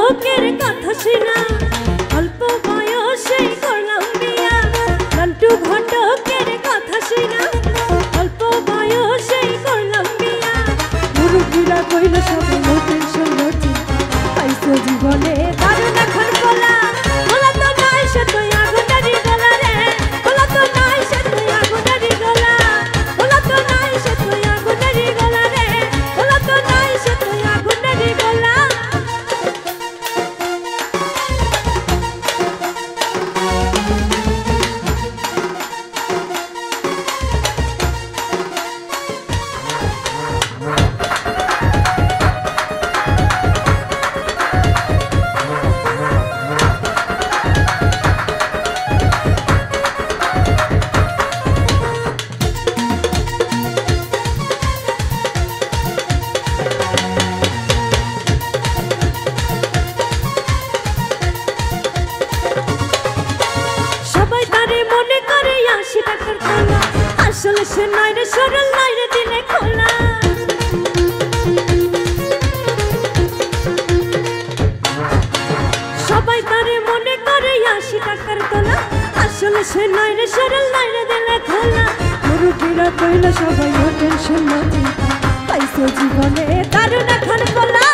ঘটকের কথা শুনা অল্প বয়সে করলাম বিয়া। নান্টু ঘটকের কথা শুনা অল্প বয়সে করলাম বিয়া। মুরুব্বিরা কইল সবাই নো টেনশন নো চিন্তা, পাইছো জীবনে দারুণ এখন বলা। বলা তো নাই সে তুই আগুনারি গলা রে, বলা তো নাই সে তুই আগুনারি গলা, বলা তো নাই সে তুই আগুনারি গলা রে, বলা তো নাই সে তুই আগুনারি গলা। আসলে সে নয় রে সরল নয় রে দিলে খোলা। সবাই তারে মনে করে ৮০ টাকার তোলা, আসলে সে নয় রে সরল নয় রে দিলে খোলা। মুরুব্বিরা কইল সবাই নো টেনশন নো চিন্তা, পাইছো জীবনে দারুণ এখন বলা।